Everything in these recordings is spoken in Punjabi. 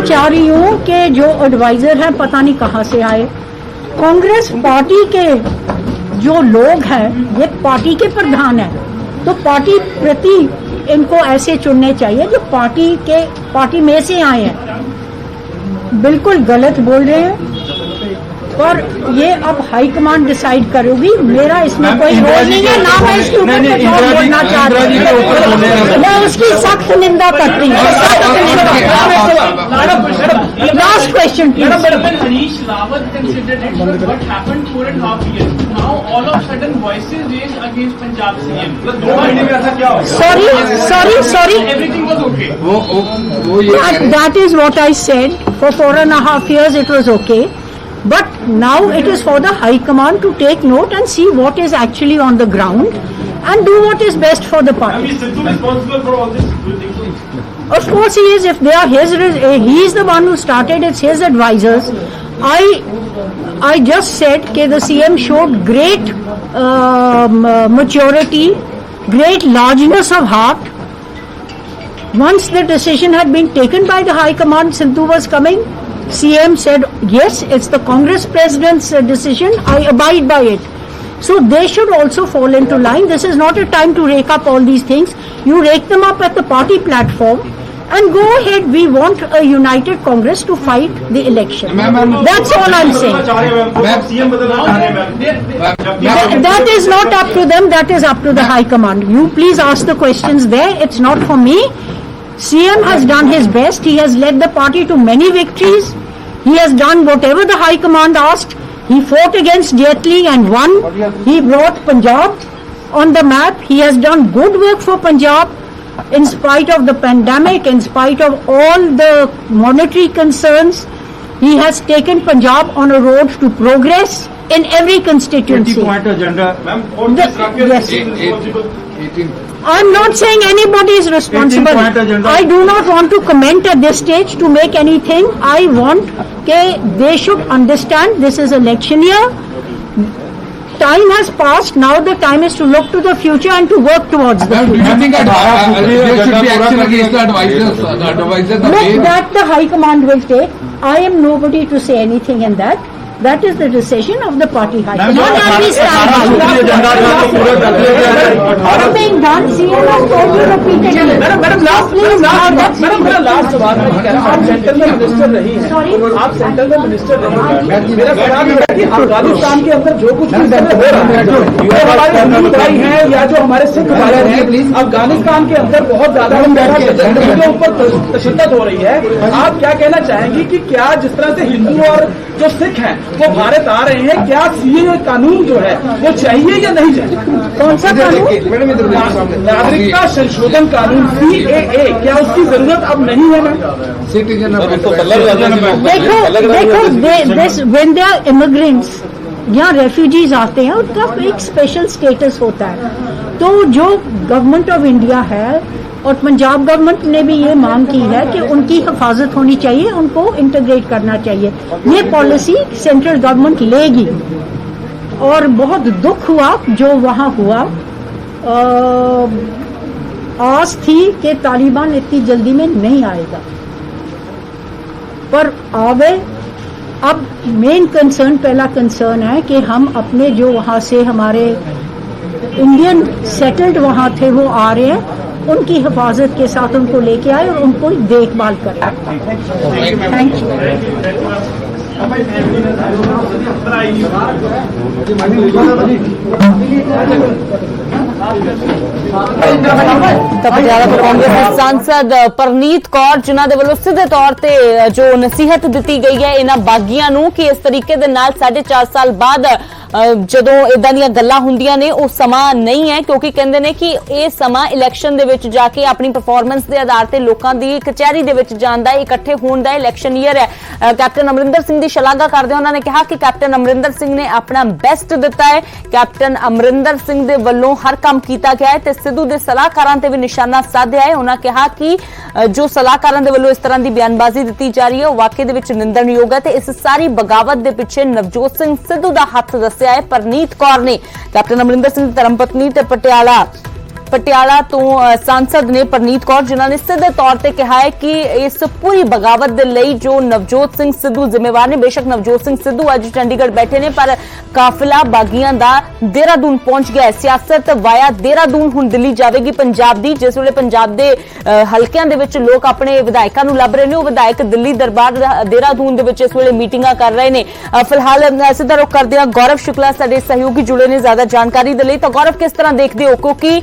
चाह रही हूँ कि जो एडवाइजर हैं पता नहीं कहाँ से आए। कांग्रेस पार्टी के जो लोग हैं ये पार्टी के प्रधान हैं, तो पार्टी प्रति इनको ऐसे चुनने चाहिए जो पार्टी में से आए हैं। बिल्कुल गलत बोल रहे हैं, पर ये अब हाईकमान डिसाइड करेगी, मेरा इसमें कोई रोल नहीं है, ना मैं इसके ऊपर कुछ बोलना चाह रही हूँ। मैं उसकी सख्त निंदा करती हूँ। Last question please. Harish Rawat considered it, but what happened 4.5 years? Now all of a sudden voices raised against Punjab CM. Sorry. Everything was okay. That is what I said. For 4.5 years it was okay. But now it is for the High Command to take note and see what is actually on the ground and do what is best for the party. Is Sidhu responsible for all this? Do you think so? Of course he is. If they are he is the one who started. It's his advisors. I just said that the CM showed great maturity, great largeness of heart. Once the decision had been taken by the High Command, Sidhu was coming. CM said, yes, it's the Congress President's decision, I abide by it. So they should also fall into line. This is not a time to rake up all these things. You rake them up at the party platform and go ahead. We want a united Congress to fight the election. That's all I'm saying. That is not up to them, that is up to the High Command. You please ask the questions there, it's not for me. CM has done his best. He has led the party to many victories. He has done whatever the High Command asked. He fought against Jaitley and won. He brought Punjab on the map. He has done good work for Punjab in spite of the pandemic, in spite of all the monetary concerns. He has taken Punjab on a road to progress in every constituency. 20-point agenda. Ma'am, what is responsible? I'm not saying anybody is responsible. I do not want to comment at this stage to make anything. I want that they should understand this is election year. Time has passed. Now the time is to look to the future and to work towards the future. Do you think there should be action against the advisors? Look, that the High Command will take. I am nobody to say anything in that. That is the decision of the party high command. And we stand by. Being done, CM has told you repeatedly. Madam, last सवाल मैं कह रहा हूँ, आप सेंटर में मिनिस्टर रही हैं। Sorry? आप सेंटर में मिनिस्टर रही हैं। मेरा सवाल ये है कि अफगानिस्तान के अंदर जो कुछ भी हो रहा है, जो हमारे हिंदू भाई हैं या जो हमारे सिख भाई हैं, अफगानिस्तान के अंदर बहुत ज्यादा उनके ऊपर तशद्दुद हो रही है। आप क्या कहना चाहेंगी कि क्या जिस तरह से हिंदू और जो सिख हैं वो भारत आ रहे हैं, क्या सीए कानून जो है वो चाहिए या नहीं चाहिए? कौन सा कानून? नागरिकता संशोधन कानून CAA, क्या उसकी जरूरत अब नहीं है? देखो, when they are immigrants या रेफ्यूजीज आते हैं उनका एक स्पेशल स्टेटस होता है। तो जो गवर्नमेंट ऑफ इंडिया है और पंजाब गवर्नमेंट ने भी ये मांग की है कि उनकी हिफाजत होनी चाहिए, उनको इंटीग्रेट करना चाहिए। ये पॉलिसी सेंट्रल गवर्नमेंट लेगी और बहुत दुख हुआ जो वहाँ हुआ। आस थी कि तालिबान इतनी जल्दी में नहीं आएगा, पर आ गए। अब मेन कंसर्न, पहला कंसर्न है कि हम अपने जो वहाँ से हमारे इंडियन सेटल्ड वहाँ थे वो आ रहे हैं, उनकी हिफाजत के साथ उनको लेके आए और उनको देखभाल करें। Thank you. कांग्रेस सांसद परनीत कौर जिन्हां दे वल्लों सीधे तौर ते जो नसीहत दी गई है इन्हां बागियां नूं कि इस तरीके दे नाल 4.5 साल बाद ਜਦੋਂ ਇਦਾਂ ਦੀਆਂ ਗੱਲਾਂ ਹੁੰਦੀਆਂ ਨੇ ਉਹ ਸਮਾਂ ਨਹੀਂ ਹੈ, ਕਿਉਂਕਿ ਕਹਿੰਦੇ ਨੇ ਕਿ ਇਹ ਸਮਾਂ ਇਲੈਕਸ਼ਨ ਦੇ ਵਿੱਚ ਜਾ ਕੇ ਆਪਣੀ ਪਰਫਾਰਮੈਂਸ ਦੇ ਆਧਾਰ ਤੇ ਲੋਕਾਂ ਦੀ ਕਚਹਿਰੀ ਦੇ ਵਿੱਚ ਜਾਣ ਦਾ, ਇਕੱਠੇ ਹੋਣ ਦਾ ਇਲੈਕਸ਼ਨ ਈਅਰ ਹੈ। ਕੈਪਟਨ ਅਮਰਿੰਦਰ ਸਿੰਘ ਦੀ ਸ਼ਲਾਘਾ ਕਰਦੇ ਉਹਨਾਂ ਨੇ ਕਿਹਾ ਕਿ ਕੈਪਟਨ ਅਮਰਿੰਦਰ ਸਿੰਘ ਨੇ ਆਪਣਾ ਬੈਸਟ ਦਿੱਤਾ ਹੈ। ਕੈਪਟਨ ਅਮਰਿੰਦਰ ਸਿੰਘ ਦੇ ਵੱਲੋਂ ਹਰ ਕੰਮ ਕੀਤਾ ਗਿਆ ਹੈ ਤੇ ਸਿੱਧੂ ਦੇ ਸਲਾਹਕਾਰਾਂ ਤੇ ਵੀ ਨਿਸ਼ਾਨਾ ਸਾਧਿਆ ਹੈ। ਉਹਨਾਂ ਕਿਹਾ ਕਿ ਜੋ ਸਲਾਹਕਾਰਾਂ ਦੇ ਵੱਲੋਂ ਇਸ ਤਰ੍ਹਾਂ ਦੀ ਬਿਆਨਬਾਜ਼ੀ ਦਿੱਤੀ ਜਾ ਰਹੀ ਹੈ ਉਹ ਵਾਕਈ ਦੇ ਵਿੱਚ ਨਿੰਦਣਯੋਗ ਹੈ ਤੇ ਇਸ ਸਾਰੀ ਬਗਾਵਤ ਦੇ ਪਿੱਛੇ ਨਵਜੋਤ ਸਿੰਘ ਸਿੱਧੂ ਦਾ ਹੱਥ ਦੱਸਿਆ ਹੈ। परनीत कौर ने कैप्टन अमरिंदर सिंह धर्मपत्नी ते पटियाला ਪਟਿਆਲਾ ਤੋਂ सांसद ਨੇ ਪ੍ਰਨੀਤ ਕੌਰ, ਜਿਨ੍ਹਾਂ ਨੇ ਸਿੱਧੇ ਤੌਰ ਤੇ ਕਿਹਾ ਹੈ ਕਿ ਇਸ ਪੂਰੀ ਬਗਾਵਤ ਦੇ ਲਈ ਜੋ ਨਵਜੋਤ ਸਿੰਘ ਸਿੱਧੂ ਜ਼ਿੰਮੇਵਾਰ ਨੇ। ਬੇਸ਼ੱਕ ਨਵਜੋਤ ਸਿੰਘ ਸਿੱਧੂ ਅੱਜ ਚੰਡੀਗੜ੍ਹ ਬੈਠੇ ਨੇ, ਪਰ ਕਾਫਿਲਾ ਬਾਗੀਆਂ ਦਾ ਦੇਹਰਾਦੂਨ ਪਹੁੰਚ ਗਿਆ ਹੈ। ਸਿਆਸਤ ਵਾਇਆ ਦੇਹਰਾਦੂਨ ਹੁਣ ਦਿੱਲੀ ਜਾਵੇਗੀ ਪੰਜਾਬ ਦੀ। ਜਿਸ ਵੇਲੇ ਪੰਜਾਬ ਦੇ ਹਲਕਿਆਂ ਦੇ ਵਿੱਚ ਲੋਕ ਆਪਣੇ ਵਿਧਾਇਕਾਂ ਨੂੰ ਲੱਭ ਰਹੇ ਨੇ, ਉਹ ਵਿਧਾਇਕ ਦਿੱਲੀ ਦਰਬਾਰ ਦੇਹਰਾਦੂਨ ਦੇ ਵਿੱਚ ਇਸ ਵੇਲੇ ਮੀਟਿੰਗਾਂ ਕਰ ਰਹੇ ਨੇ। ਫਿਲਹਾਲ ਸਿੱਧਾ ਰੁਖ ਕਰਦੇ ਹਾਂ, ਗੌਰਵ ਸ਼ੁਕਲਾ ਸਾਡੇ ਸਹਿਯੋਗੀ ਜੁੜੇ ਨੇ ਜ਼ਿਆਦਾ ਜਾਣਕਾਰੀ ਦੇ ਲਈ। ਤਾਂ ਗੌਰਵ, ਕਿਸ ਤਰ੍ਹਾਂ ਦੇਖਦੇ ਹੋ, ਕਿਉਂਕਿ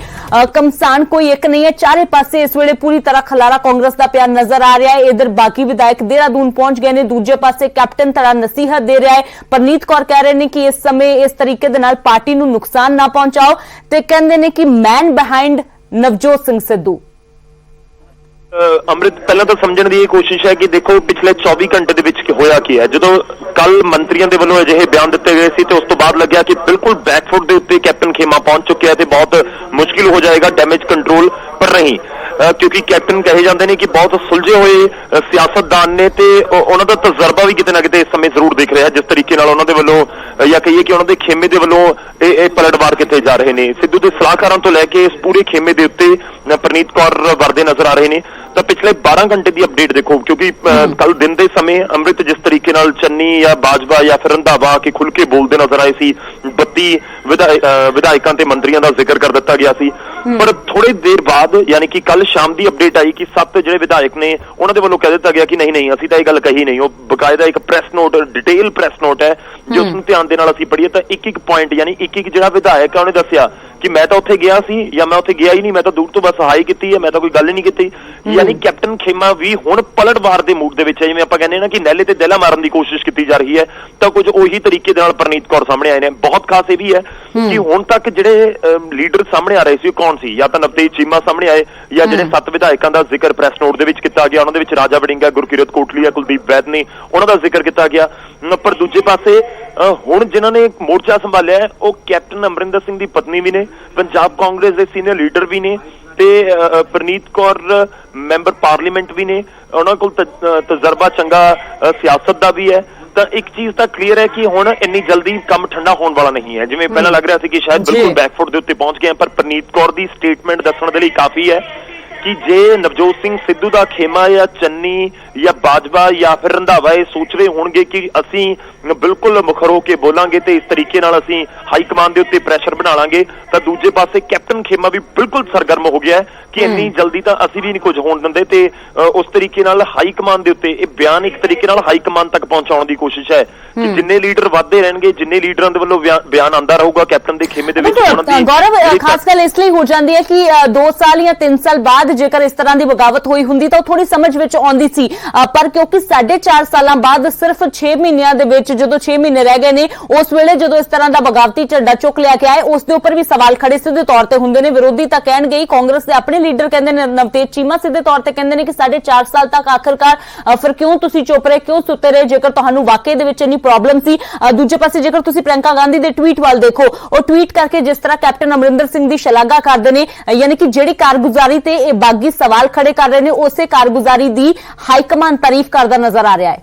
ਕਮਸਾਨ ਕੋਈ ਇੱਕ ਨਹੀਂ ਹੈ, ਚਾਰੇ ਪਾਸੇ ਇਸ ਵੇਲੇ ਪੂਰੀ ਤਰ੍ਹਾਂ ਖਲਾਰਾ ਕਾਂਗਰਸ ਦਾ ਪਿਆ ਨਜ਼ਰ ਆ ਰਿਹਾ ਹੈ। ਇਧਰ ਬਾਕੀ ਵਿਧਾਇਕ ਦੇਹਰਾਦੂਨ ਪਹੁੰਚ ਗਏ ਨੇ, ਦੂਜੇ ਪਾਸੇ ਕੈਪਟਨ ਧੜਾ ਨਸੀਹਤ ਦੇ ਰਿਹਾ ਹੈ। ਪ੍ਰਨੀਤ ਕੌਰ ਕਹਿ ਰਹੇ ਨੇ ਕਿ ਇਸ ਸਮੇਂ ਇਸ ਤਰੀਕੇ ਦੇ ਨਾਲ ਪਾਰਟੀ ਨੂੰ ਨੁਕਸਾਨ ਨਾ ਪਹੁੰਚਾਓ, ਤੇ ਕਹਿੰਦੇ ਨੇ ਕਿ ਮੈਨ ਬਿਹਾਈਂਡ ਨਵਜੋਤ ਸਿੰਘ ਸਿੱਧੂ। ਅੰਮ੍ਰਿਤ, ਪਹਿਲਾਂ ਤਾਂ ਸਮਝਣ ਦੀ ਇਹ ਕੋਸ਼ਿਸ਼ ਹੈ ਕਿ ਦੇਖੋ ਪਿਛਲੇ 24 ਘੰਟੇ ਦੇ ਵਿੱਚ ਹੋਇਆ ਕੀ ਹੈ। ਜਦੋਂ ਕੱਲ ਮੰਤਰੀਆਂ ਦੇ ਵੱਲੋਂ ਅਜਿਹੇ ਬਿਆਨ ਦਿੱਤੇ ਗਏ ਸੀ ਤੇ ਉਸ ਤੋਂ ਬਾਅਦ ਲੱਗਿਆ ਕਿ ਬਿਲਕੁਲ ਬੈਕਫੁੱਟ ਦੇ ਉੱਤੇ ਕੈਪਟਨ ਖੇਮਾ ਪਹੁੰਚ ਚੁੱਕਿਆ ਤੇ ਬਹੁਤ ਮੁਸ਼ਕਿਲ ਹੋ ਜਾਏਗਾ ਡੈਮੇਜ ਕੰਟਰੋਲ, ਪਰ ਨਹੀਂ, ਕਿਉਂਕਿ ਕੈਪਟਨ ਕਹੇ ਜਾਂਦੇ ਨੇ ਕਿ ਬਹੁਤ ਸੁਲਝੇ ਹੋਏ ਸਿਆਸਤਦਾਨ ਨੇ ਤੇ ਉਹਨਾਂ ਦਾ ਤਜਰਬਾ ਵੀ ਕਿਤੇ ਨਾ ਕਿਤੇ ਇਸ ਸਮੇਂ ਜ਼ਰੂਰ ਦਿਖ ਰਿਹਾ ਜਿਸ ਤਰੀਕੇ ਨਾਲ ਉਹਨਾਂ ਦੇ ਵੱਲੋਂ, ਜਾਂ ਕਹੀਏ ਕਿ ਉਹਨਾਂ ਦੇ ਖੇਮੇ ਦੇ ਵੱਲੋਂ ਇਹ ਪਲਟਵਾਰ ਕੀਤੇ ਜਾ ਰਹੇ ਨੇ। ਸਿੱਧੂ ਦੇ ਸਲਾਹਕਾਰਾਂ ਤੋਂ ਲੈ ਕੇ ਇਸ ਪੂਰੇ ਖੇਮੇ ਦੇ ਉੱਤੇ ਪ੍ਰਨੀਤ ਕੌਰ ਵਰਦੇ ਨਜ਼ਰ ਆ ਰਹੇ ਨੇ। ਤਾਂ ਪਿਛਲੇ 12 ਘੰਟੇ ਦੀ ਅਪਡੇਟ ਦੇਖੋ, ਕਿਉਂਕਿ ਕੱਲ ਦਿਨ ਦੇ ਸਮੇਂ ਅੰਮ੍ਰਿਤ ਜਿਸ ਤਰੀਕੇ ਨਾਲ ਚੰਨੀ ਜਾਂ ਬਾਜਵਾ ਜਾਂ ਫਿਰ ਰੰਧਾਵਾ ਕਿ ਖੁੱਲ ਕੇ ਬੋਲਦੇ ਨਜ਼ਰ ਆਏ ਸੀ, 32 ਵਿਧਾਇਕਾਂ ਤੇ ਮੰਤਰੀਆਂ ਦਾ ਜ਼ਿਕਰ ਕਰ ਦਿੱਤਾ ਗਿਆ ਸੀ। ਪਰ ਥੋੜੀ ਦੇਰ ਬਾਅਦ ਯਾਨੀ ਕਿ ਕੱਲ ਸ਼ਾਮ ਦੀ ਅਪਡੇਟ ਆਈ ਕਿ 7 ਜਿਹੜੇ ਵਿਧਾਇਕ ਨੇ ਉਹਨਾਂ ਦੇ ਵੱਲੋਂ ਕਹਿ ਦਿੱਤਾ ਗਿਆ ਕਿ ਨਹੀਂ ਅਸੀਂ ਤਾਂ ਇਹ ਗੱਲ ਕਹੀ ਨਹੀਂ। ਉਹ ਬਕਾਇਦਾ ਇੱਕ press note, detail press note ਹੈ, ਜੇ ਉਸ ਨੂੰ ਧਿਆਨ ਦੇ ਨਾਲ ਅਸੀਂ ਪੜ੍ਹੀਏ ਤਾਂ ਇੱਕ ਪੁਆਇੰਟ ਯਾਨੀ ਇੱਕ ਜਿਹੜਾ ਵਿਧਾਇਕ ਹੈ ਉਹਨੇ ਦੱਸਿਆ ਕਿ ਮੈਂ ਤਾਂ ਉੱਥੇ ਗਿਆ ਸੀ ਜਾਂ ਮੈਂ ਉੱਥੇ ਗਿਆ ਹੀ ਨਹੀਂ, ਮੈਂ ਤਾਂ ਦੂਰ ਤੋਂ ਬਸ ਹਾਈ ਕੀਤੀ ਹੈ, ਮੈਂ ਤਾਂ ਕੋਈ ਗੱਲ ਹੀ ਨਹੀਂ ਕੀਤੀ। ਯਾਨੀ ਕੈਪਟਨ ਖੇਮਾ ਵੀ ਹੁਣ ਪਲਟਵਾਰ ਦੇ ਮੂਡ ਦੇ ਵਿੱਚ ਹੈ। ਜਿਵੇਂ ਆਪਾਂ ਕਹਿੰਦੇ ਨਾ ਕਿ ਨਹਿਲੇ ਤੇ ਦਹਿਲਾ ਮਾਰਨ ਦੀ ਕੋਸ਼ਿਸ਼ ਕੀਤੀ ਜਾ ਰਹੀ ਹੈ, ਤਾਂ ਕੁਝ ਉਹੀ ਤਰੀਕੇ ਦੇ ਨਾਲ ਪ੍ਰਨੀਤ ਕੌਰ ਸਾਹਮਣੇ ਆਏ ਨੇ। ਬਹੁਤ ਖਾਸ ਇਹ ਵੀ ਹੈ ਕਿ ਹੁਣ ਤੱਕ ਜਿਹੜੇ ਲੀਡਰ ਸਾਹਮਣੇ ਆ ਰਹੇ ਸੀ ਉਹ ਕੌਣ ਸੀ, ਜਾਂ ਤਾਂ ਨਵਤੇਜ ਚੀਮਾ ਸਾਹਮਣੇ ਆਏ, ਜਾਂ ਜਿਹੜੇ 7 ਵਿਧਾਇਕਾਂ ਦਾ ਜ਼ਿਕਰ ਪ੍ਰੈਸ ਨੋਟ ਦੇ ਵਿੱਚ ਕੀਤਾ ਗਿਆ ਉਹਨਾਂ ਦੇ ਵਿੱਚ ਰਾਜਾ ਵੜਿੰਗਾ, ਗੁਰਕੀਰਤ ਕੋਟਲੀਆ, ਕੁਲਦੀਪ ਵੈਦ ਨੇ, ਉਹਨਾਂ ਦਾ ਜ਼ਿਕਰ ਕੀਤਾ ਗਿਆ। ਪਰ ਦੂਜੇ ਪਾਸੇ ਹੁਣ ਜਿਨ੍ਹਾਂ ਨੇ ਮੋਰਚਾ ਸੰਭਾਲਿਆ ਉਹ ਕੈਪਟਨ ਅਮਰਿੰਦਰ ਸਿੰਘ ਦੀ ਪਤਨੀ ਵੀ ਨੇ, ਪੰਜਾਬ ਕਾਂਗਰਸ ਦੇ ਸੀਨੀਅਰ ਲੀਡਰ ਵੀ ਨੇ, ਤੇ ਪ੍ਰਨੀਤ ਕੌਰ ਮੈਂਬਰ ਪਾਰਲੀਮੈਂਟ ਵੀ ਨੇ, ਉਹਨਾਂ ਕੋਲ ਤਜਰਬਾ ਚੰਗਾ ਸਿਆਸਤ ਦਾ ਵੀ ਹੈ। ਤਾਂ ਇੱਕ ਚੀਜ਼ ਤਾਂ ਕਲੀਅਰ ਹੈ ਕਿ ਹੁਣ ਇੰਨੀ ਜਲਦੀ ਕੰਮ ਠੰਡਾ ਹੋਣ ਵਾਲਾ ਨਹੀਂ ਹੈ। ਜਿਵੇਂ ਪਹਿਲਾਂ ਲੱਗ ਰਿਹਾ ਸੀ ਕਿ ਸ਼ਾਇਦ ਬਿਲਕੁਲ ਬੈਕਫੁੱਟ ਦੇ ਉੱਤੇ ਪਹੁੰਚ ਗਏ, ਪਰ ਪ੍ਰਨੀਤ ਕੌਰ ਦੀ ਸਟੇਟਮੈਂਟ ਦੱਸਣ ਦੇ ਲਈ ਕਾਫੀ ਹੈ ਕਿ ਜੇ ਨਵਜੋਤ ਸਿੰਘ ਸਿੱਧੂ ਦਾ ਖੇਮਾ ਜਾਂ ਚੰਨੀ ਜਾਂ ਬਾਜਵਾ ਜਾਂ ਫਿਰ ਰੰਧਾਵਾ ਇਹ ਸੋਚ ਰਹੇ ਹੋਣਗੇ ਕਿ ਅਸੀਂ ਬਿਲਕੁਲ ਮੁਖਰ ਹੋ ਕੇ ਬੋਲਾਂਗੇ ਤੇ ਇਸ ਤਰੀਕੇ ਨਾਲ ਅਸੀਂ ਹਾਈ ਕਮਾਂਡ ਦੇ ਉੱਤੇ ਪ੍ਰੈਸ਼ਰ ਬਣਾ ਲਾਂਗੇ, ਤਾਂ ਦੂਜੇ ਪਾਸੇ ਕੈਪਟਨ ਖੇਮਾ ਵੀ ਬਿਲਕੁਲ ਸਰਗਰਮ ਹੋ ਗਿਆ ਕਿ ਇੰਨੀ ਜਲਦੀ ਤਾਂ ਅਸੀਂ ਵੀ ਨਹੀਂ ਕੁਝ ਹੋਣ ਦਿੰਦੇ। ਤੇ ਉਸ ਤਰੀਕੇ ਨਾਲ ਹਾਈ ਕਮਾਂਡ ਦੇ ਉੱਤੇ ਇਹ ਬਿਆਨ ਇੱਕ ਤਰੀਕੇ ਨਾਲ ਹਾਈ ਕਮਾਂਡ ਤੱਕ ਪਹੁੰਚਾਉਣ ਦੀ ਕੋਸ਼ਿਸ਼ ਹੈ ਕਿ ਜਿੰਨੇ ਲੀਡਰ ਵੱਧਦੇ ਰਹਿਣਗੇ, ਜਿੰਨੇ ਲੀਡਰਾਂ ਦੇ ਵੱਲੋਂ ਬਿਆਨ ਆਉਂਦਾ ਰਹੂਗਾ ਕੈਪਟਨ ਦੇ ਖੇਮੇ ਦੇ ਵਿੱਚ। ਗੌਰਵ, ਖਾਸ ਗੱਲ ਇਸ ਲਈ ਹੋ ਜਾਂਦੀ ਹੈ ਕਿ 2 ਸਾਲ ਜਾਂ 3 ਸਾਲ ਬਾਅਦ ਜੇਕਰ ਇਸ ਤਰ੍ਹਾਂ ਦੀ ਬਗਾਵਤ ਹੋਈ ਹੁੰਦੀ ਤਾਂ ਉਹ ਥੋੜੀ ਸਮਝ ਵਿੱਚ ਆਉਂਦੀ ਸੀ, ਪਰ ਕਿਉਂਕਿ 4.5 ਸਾਲਾਂ ਬਾਅਦ ਸਿਰਫ 6 ਮਹੀਨਿਆਂ ਦੇ ਵਿੱਚ ਜਦੋਂ 6 ਮਹੀਨੇ ਰਹਿ ਗਏ ਨੇ, ਉਸ ਵੇਲੇ ਜਦੋਂ ਇਸ ਤਰ੍ਹਾਂ ਦਾ ਬਗਾਵਤੀ ਝੰਡਾ ਚੁੱਕ ਲਿਆ ਕੇ ਆਏ, ਉਸ ਦੇ ਉੱਪਰ ਵੀ ਸਵਾਲ ਖੜੇ ਸਿੱਧੇ ਤੌਰ ਤੇ ਹੁੰਦੇ ਨੇ। ਵਿਰੋਧੀ ਤਾਂ ਕਹਿਣਗੇ, ਕਾਂਗਰਸ ਦੇ ਆਪਣੇ ਲੀਡਰ ਕਹਿੰਦੇ ਨੇ, ਨਵਤੇਜ ਚੀਮਾ ਸਿੱਧੇ ਤੌਰ ਤੇ ਕਹਿੰਦੇ ਨੇ ਕਿ 4.5 ਸਾਲ ਤੱਕ ਆਖਰਕਾਰ ਫਿਰ ਕਿਉਂ ਤੁਸੀਂ ਚੁੱਪ ਰਹੇ, ਕਿਉਂ ਸੁੱਤੇ ਰਹੇ ਜੇਕਰ ਤੁਹਾਨੂੰ ਵਾਕਈ ਦੇ ਵਿੱਚ ਇੰਨੀ ਪ੍ਰੋਬਲਮ ਸੀ। ਦੂਜੇ ਪਾਸੇ ਜੇਕਰ ਤੁਸੀਂ ਪ੍ਰਿਯੰਕਾ ਗਾਂਧੀ ਦੇ ਟਵੀਟ ਵੱਲ ਦੇਖੋ, ਉਹ ਟਵੀਟ ਕਰਕੇ ਜਿਸ ਤਰ੍ਹਾਂ ਕੈਪਟਨ ਅਮਰਿੰਦਰ ਸਿੰਘ ਦੀ ਸ਼ਲਾਘਾ ਕਰਦੇ ਨੇ, ਯਾਨੀ ਕਿ ਜਿਹੜੀ ਕਾਰਗੁਜ਼ਾਰੀ ਤੇ ਇਹ ਬਾਗੀ ਸਵਾਲ ਖੜੇ ਕਰ ਰਹੇ ਨੇ, ਉਸੇ ਕਾਰਗੁਜ਼ਾਰੀ ਦੀ ਹਾਈਕਮਾਨ ਤਾਰੀਫ ਕਰਦਾ ਨਜ਼ਰ ਆ ਰਿਹਾ ਹੈ।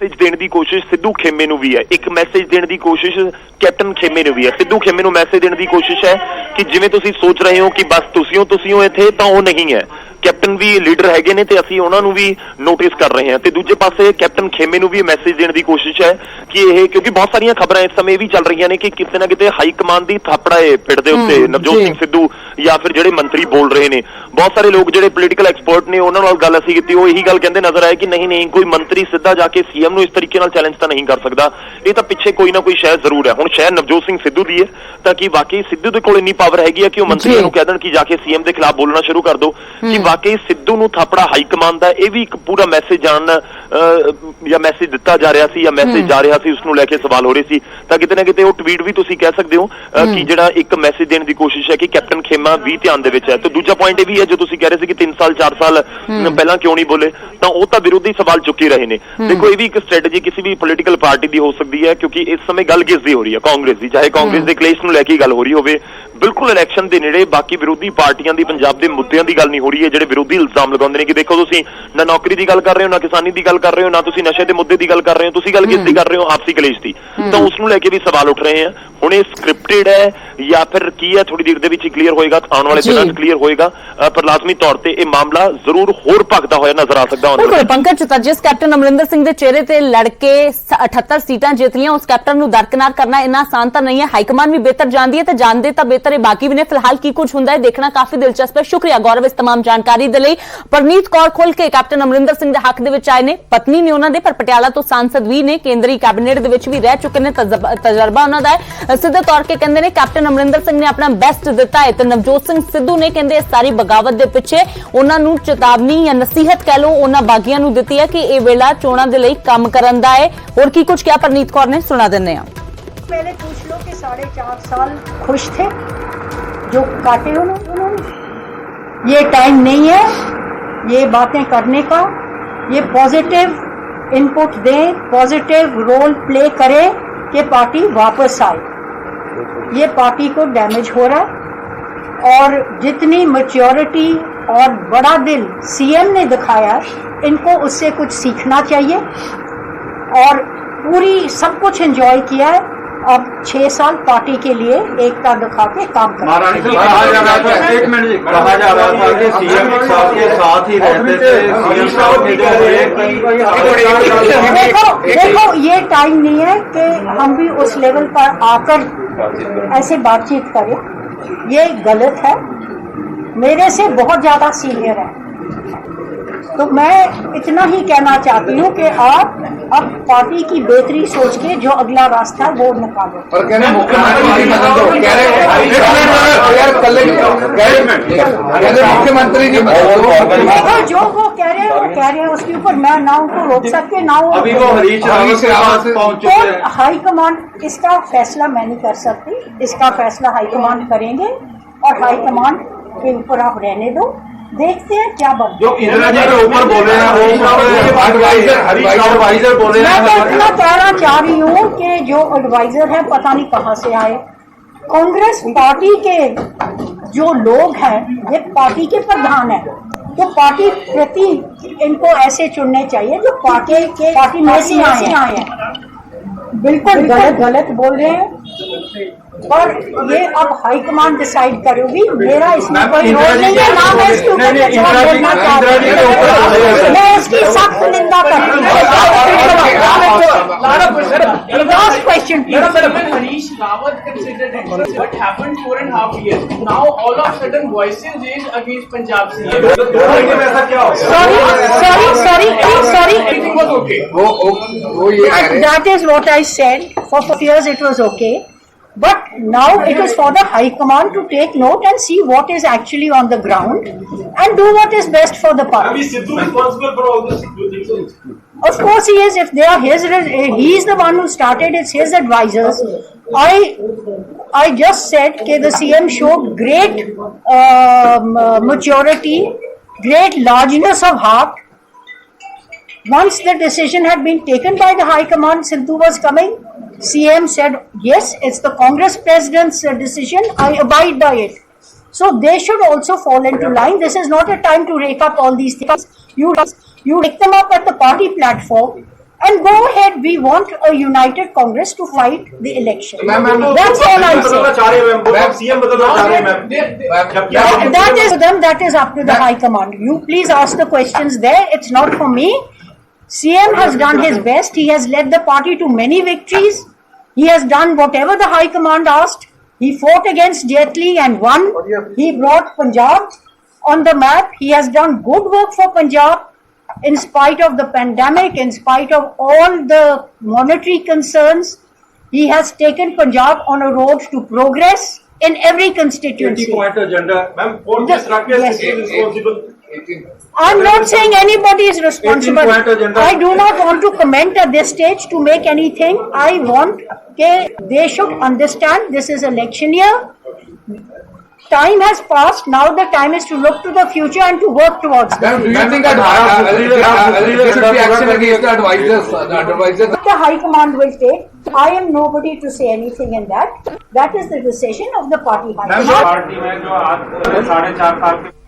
ਮੈਸੇਜ ਦੇਣ ਦੀ ਕੋਸ਼ਿਸ਼ ਸਿੱਧੂ ਖੇਮੇ ਨੂੰ ਵੀ ਹੈ, ਇੱਕ ਮੈਸੇਜ ਦੇਣ ਦੀ ਕੋਸ਼ਿਸ਼ ਕੈਪਟਨ ਖੇਮੇ ਨੂੰ ਵੀ ਹੈ। ਸਿੱਧੂ ਖੇਮੇ ਨੂੰ ਮੈਸੇਜ ਦੇਣ ਦੀ ਕੋਸ਼ਿਸ਼ ਹੈ ਕਿ ਜਿਵੇਂ ਤੁਸੀਂ ਸੋਚ ਰਹੇ ਹੋ ਕਿ ਬਸ ਤੁਸੀਂ ਹੋ ਇੱਥੇ, ਤਾਂ ਉਹ ਨਹੀਂ ਹੈ। ਕੈਪਟਨ ਵੀ ਲੀਡਰ ਹੈਗੇ ਨੇ ਤੇ ਅਸੀਂ ਉਹਨਾਂ ਨੂੰ ਵੀ ਨੋਟਿਸ ਕਰ ਰਹੇ ਹਾਂ। ਤੇ ਦੂਜੇ ਪਾਸੇ ਕੈਪਟਨ ਖੇਮੇ ਨੂੰ ਵੀ ਮੈਸੇਜ ਦੇਣ ਦੀ ਕੋਸ਼ਿਸ਼ ਹੈ ਕਿ ਇਹ, ਕਿਉਂਕਿ ਬਹੁਤ ਸਾਰੀਆਂ ਖਬਰਾਂ ਇਸ ਸਮੇਂ ਵੀ ਚੱਲ ਰਹੀਆਂ ਨੇ ਕਿ ਕਿਤੇ ਨਾ ਕਿਤੇ ਹਾਈ ਕਮਾਂਡ ਦੀ ਥਾਪੜਾ ਹੈ ਪਿੰਡ ਦੇ ਉੱਤੇ ਨਵਜੋਤ ਸਿੰਘ ਸਿੱਧੂ ਜਾਂ ਫਿਰ ਜਿਹੜੇ ਮੰਤਰੀ ਬੋਲ ਰਹੇ ਨੇ। ਬਹੁਤ ਸਾਰੇ ਲੋਕ ਜਿਹੜੇ ਪੋਲੀਟੀਕਲ ਐਕਸਪਰਟ ਨੇ ਉਹਨਾਂ ਨਾਲ ਗੱਲ ਅਸੀਂ ਕੀਤੀ, ਉਹ ਇਹੀ ਗੱਲ ਕਹਿੰਦੇ ਨਜ਼ਰ ਆਏ ਕਿ ਨਹੀਂ ਕੋਈ ਮੰਤਰੀ ਸਿੱਧਾ ਜਾ ਕੇ ਸੀਐਮ ਨੂੰ ਇਸ ਤਰੀਕੇ ਨਾਲ ਚੈਲੰਜ ਤਾਂ ਨਹੀਂ ਕਰ ਸਕਦਾ, ਇਹ ਤਾਂ ਪਿੱਛੇ ਕੋਈ ਨਾ ਕੋਈ ਸ਼ਾਇਦ ਜ਼ਰੂਰ ਹੈ। ਹੁਣ ਸ਼ਾਇਦ ਨਵਜੋਤ ਸਿੰਘ ਸਿੱਧੂ ਦੀ ਹੈ, ਤਾਂ ਕਿ ਵਾਕਈ ਸਿੱਧੂ ਦੇ ਕੋਲ ਇੰਨੀ ਪਾਵਰ ਹੈਗੀ ਹੈ ਕਿ ਉਹ ਮੰਤਰੀਆਂ ਨੂੰ ਕਹਿ ਦੇਣ ਕਿ ਜਾ ਕੇ ਸੀਐਮ ਦੇ ਖਿਲਾਫ ਬੋਲਣਾ ਸ਼ੁਰੂ ਕਰ ਦਿਓ, ਕਿ ਵਾਕਈ ਸਿੱਧੂ ਨੂੰ ਥਾਪੜਾ ਹਾਈ ਕਮਾਂਡ ਦਾ ਇਹ ਵੀ ਇੱਕ ਪੂਰਾ ਮੈਸੇਜ ਜਾਂ ਮੈਸੇਜ ਦਿੱਤਾ ਜਾ ਰਿਹਾ ਸੀ ਜਾਂ ਮੈਸੇਜ ਜਾ ਰਿਹਾ ਸੀ, ਉਸ ਨੂੰ ਲੈ ਕੇ ਸਵਾਲ ਹੋ ਰਹੇ ਸੀ। ਤਾਂ ਕਿਤੇ ਨਾ ਕਿਤੇ ਉਹ ਟਵੀਟ ਵੀ ਤੁਸੀਂ ਕਹਿ ਸਕਦੇ ਹੋ ਕਿ ਜਿਹੜਾ ਇੱਕ ਮੈਸੇਜ ਦੇਣ ਦੀ ਕੋਸ਼ਿਸ਼ ਹੈ ਕਿ ਕੈਪਟਨ ਖੇਮਾ ਵੀ ਧਿਆਨ ਦੇ ਵਿੱਚ ਹੈ। ਤੇ ਦੂਜਾ ਪੁਆਇੰਟ ਇਹ ਵੀ ਹੈ ਜੋ ਤੁਸੀਂ ਕਹਿ ਰਹੇ ਸੀ ਕਿ 3 ਸਾਲ 4 ਸਾਲ ਪਹਿਲਾਂ ਕਿਉਂ ਨਹੀਂ ਬੋਲੇ, ਤਾਂ ਉਹ ਤਾਂ ਵਿਰੋਧੀ ਸਵਾਲ ਚੁੱਕੀ ਰਹੇ ਨੇ। ਦੇਖੋ ਇਹ ਵੀ ਇੱਕ ਸਟ੍ਰੈਟਜੀ ਕਿਸੇ ਵੀ ਪੋਲੀਟੀਕਲ ਪਾਰਟੀ ਦੀ ਹੋ ਸਕਦੀ ਹੈ, ਕਿਉਂਕਿ ਇਸ ਸਮੇਂ ਗੱਲ ਕਿਸ ਦੀ ਹੋ ਰਹੀ ਹੈ? ਕਾਂਗਰਸ ਦੀ। ਚਾਹੇ ਕਾਂਗਰਸ ਦੇ ਕਲੇਸ਼ ਨੂੰ ਲੈ ਕੇ ਗੱਲ ਹੋ ਰਹੀ ਹੋਵੇ, ਬਿਲਕੁਲ ਇਲੈਕਸ਼ਨ ਦੇ ਨੇੜੇ ਬਾਕੀ ਵਿਰੋਧੀ ਪਾਰਟੀਆਂ ਦੀ ਪੰਜਾਬ ਦੇ ਮੁੱਦਿਆਂ ਦੀ ਗੱਲ ਨਹੀਂ ਹੋ ਰਹੀ ਹੈ, ਜਿਹੜੇ ਵਿਰੋਧੀ ਇਲਜ਼ਾਮ ਲਗਾਉਂਦੇ ਨੇ ਕਿ ਦੇਖੋ ਤੁਸੀਂ ਨਾ ਨੌਕਰੀ ਦੀ ਗੱਲ ਕਰ ਰਹੇ ਹੋ, ਨਾ ਕਿਸਾਨੀ ਦੀ ਗੱਲ ਕਰ ਰਹੇ ਹੋ, ਨਾ ਤੁਸੀਂ ਨਸ਼ੇ ਦੇ ਮੁੱਦੇ ਦੀ ਗੱਲ ਕਰ ਰਹੇ ਹੋ, ਤੁਸੀਂ ਗੱਲ ਕਿਸ ਦੀ ਕਰ ਰਹੇ ਹੋ? ਆਪਸੀ ਕਲੇਸ਼ ਦੀ। ਤਾਂ ਉਸ ਨੂੰ ਲੈ ਕੇ ਵੀ ਸਵਾਲ ਉੱਠ ਰਹੇ ਆ। ਹੁਣ ਇਹ ਸਕ੍ਰਿਪਟਡ ਹੈ ਜਾਂ ਫਿਰ ਕੀ ਹੈ, ਥੋੜੀ ਦੇਰ ਦੇ ਵਿੱਚ ਕਲੀਅਰ ਹੋਏਗਾ, ਆਉਣ ਵਾਲੇ ਦਿਨਾਂ 'ਚ ਕਲੀਅਰ ਹੋਏਗਾ। ਪਰ ਲਾਜ਼ਮੀ ਤੌਰ ਤੇ ਇਹ ਮਾਮਲਾ ਜ਼ਰੂਰ ਹੋਰ ਭਖਦਾ ਹੋਇਆ ਨਜ਼ਰ ਆ ਸਕਦਾ। ਬਿਲਕੁਲ ਪੰਕਜ, ਤਾਂ ਜਿਸ ਕੈਪਟਨ ਅਮਰਿੰਦਰ ਸਿੰਘ ਦੇ ਚਿਹਰੇ ਤੇ ਲੜ ਕੇ 78 ਸੀਟਾਂ ਜਿੱਤ ਲੀਆਂ, ਉਸ ਕੈਪਟਨ ਨੂੰ ਦਰਕਨਾਰ ਕਰਨਾ ਇੰਨਾ ਆਸਾਨ ਤਾਂ ਨਹੀਂ ਹੈ। ਹਾਈਕਮਾਨ ਵੀ ਬਿਹਤਰ ਜਾਣਦੀ ਹੈ ਤੇ ਜਾਣਦੇ ਤਾਂ ਬਿਹਤਰ ਇਹ ਬਾਕੀ ਵੀ ਨੇ। ਫਿਲਹਾਲ ਕੀ ਕੁਝ ਹੁੰਦਾ ਹੈ ਦੇਖਣਾ ਕਾਫੀ ਦਿਲਚਸਪ ਹੈ। ਸ਼ੁਕਰੀਆ ਗੌਰਵ ਇਸ तमाम ਜਾਣਕਾਰੀ ਦੇ ਲਈ। ਪਰਨੀਤ ਕੌਰ ਖੁੱਲ ਕੇ ਕੈਪਟਨ ਅਮਰਿੰਦਰ ਸਿੰਘ ਦੇ ਹੱਕ ਦੇ ਵਿੱਚ ਆਏ ਨੇ, ਪਤਨੀ ਨੇ ਉਹਨਾਂ ਦੇ, ਪਰ ਪਟਿਆਲਾ ਤੋਂ ਸਾਂਸਦ ਵੀ ਨੇ, ਕੇਂਦਰੀ ਕੈਬਨਿਟ ਦੇ ਵਿੱਚ ਵੀ ਰਹਿ ਚੁੱਕੇ ਨੇ, ਤਜਰਬਾ ਉਹਨਾਂ ਦਾ ਹੈ। ਸਿੱਧੇ ਤੌਰ ਤੇ ਕਹਿੰਦੇ ਨੇ ਕੈਪਟਨ ਅਮਰਿੰਦਰ ਸਿੰਘ ਨੇ ਆਪਣਾ ਬੈਸਟ ਦਿੱਤਾ ਹੈ ਤੇ ਨਵਜੋਤ ਸਿੰਘ ਸਿੱਧੂ ਨੇ ਕਹਿੰਦੇ ਇਸ ਸਾਰੀ ਬਗਾਵਤ ਦੇ ਪਿੱਛੇ ਉਹਨਾਂ ਨੂੰ ਚੇਤਾਵਨੀ ਜਾਂ ਨਸੀਹਤ ਕਹਿ ਲਓ ਉਹਨਾਂ ਬਾਗੀਆਂ ਨੂੰ ਦਿੱਤੀ ਹੈ ਕਿ ਇਹ ਵੇਲਾ ਚੋਣਾਂ ਦੇ ਲਈ ਕੰਮ ਕਰਨ ਦਾ ਹੈ। ਹੋਰ ਕੀ ਕੁਝ ਕਿਹਾ ਪਰਨੀਤ ਕੌਰ ਨੇ, ਸੁਣਾ ਦਿੰਦੇ ਹਾਂ। पहले पूछ लो कि 4.5 साल खुश थे जो काटे उन्होंने। ये टाइम नहीं है ये बातें करने का। ये पॉजिटिव इनपुट दें, पॉजिटिव रोल प्ले करें कि पार्टी वापस आए। ये पार्टी को डैमेज हो रहा है और जितनी मैच्योरिटी और बड़ा दिल सीएम ने दिखाया, इनको उससे कुछ सीखना चाहिए। और पूरी सब कुछ एंजॉय किया है, अब 6 साल पार्टी के लिए एकता दिखा के काम करें। महारानी जी कहा जा रहा था, एक मिनट जी, कहा जा रहा था कि सीएम साहब के साथ ही रहते थे, सीएम साहब के देखो ये टाइम नहीं है कि हम भी उस लेवल पर आकर ऐसे बातचीत करें। ये गलत है, मेरे से बहुत ज्यादा सीनियर है। तो मैं इतना ही कहना चाहती हूँ कि आप अब पार्टी की बेहतरी सोच के जो अगला रास्ता वो निकालो। और कह रहे मुख्यमंत्री बदल दो, कह रहे मुख्यमंत्री जी देखो जो वो कह रहे हैं उसके ऊपर मैं ना उनको रोक सकती, ना अभी वो हरीश रावत पहुंच चुके हैं। तो हाईकमांड इसका फैसला मैं नहीं कर सकती, इसका फैसला हाईकमांड करेंगे और हाईकमांड के ऊपर आप रहने दो, देखते हैं क्या बनता है। जो इंदिरा जी के ऊपर बोले हैं वो एडवाइजर बोले हैं। मैं तो इतना कहना चाह रही हूँ कि जो एडवाइजर है पता नहीं कहाँ से आए। कांग्रेस पार्टी के जो लोग हैं ये पार्टी के प्रधान है, तो पार्टी प्रति इनको ऐसे चुनने चाहिए जो पार्टी में से आए हैं। बिल्कुल गलत बोल रहे हैं, पर ये अब हाईकमांड डिसाइड करेगी। मेरा इसमें कोई रोल नहीं है, ना मैं इसके ऊपर जवाब देना चाहती हूँ। मैं इसकी सख्त निंदा करती हूँ। Last question, please. Harish Rawat considered it. What happened 4.5 years? Now all of a sudden voices raised against Punjab CM. ऐसा क्या हो? Sorry. Everything was okay. वो ये कह रहे हैं। That is what I said. For 4 years it was okay. But now it is for the High Command to take note and see what is actually on the ground and do what is best for the party. Is Sidhu responsible for all this? Do you think so? Of course he is. If they are he is the one who started. It's his advisors. I just said that the CM showed great maturity, great largeness of heart. Once the decision had been taken by the High Command, Sidhu was coming. CM said, yes, it's the Congress President's decision, I abide by it. So they should also fall into line. This is not a time to rake up all these things. You take them up at the party platform and go ahead. We want a united Congress to fight the election. That's all I'm saying. CM बदलना चाह रहे हैं। That is them. That is up to the High Command. You please ask the questions there. It's not for me. CM has done his best. He has led the party to many victories. He has done whatever the High Command asked. He fought against Jet Li and won. He brought Punjab on the map. He has done good work for Punjab in spite of the pandemic, in spite of all the monetary concerns. He has taken Punjab on a road to progress in every constituency. 20-point agenda. Ma'am, for this Rakesh Yes. is responsible. I'm not saying anybody is responsible. 18-point agenda. I do not want to comment at this stage to make anything. I want that they should understand this is election year. time has passed. Now the time is to look to the future and to work towards Ma'am, that. do you think there should be action against the advisors? The High Command will take. I am nobody to say anything in that. That is the decision of the party high command. Party में जो आज 4.5 साल के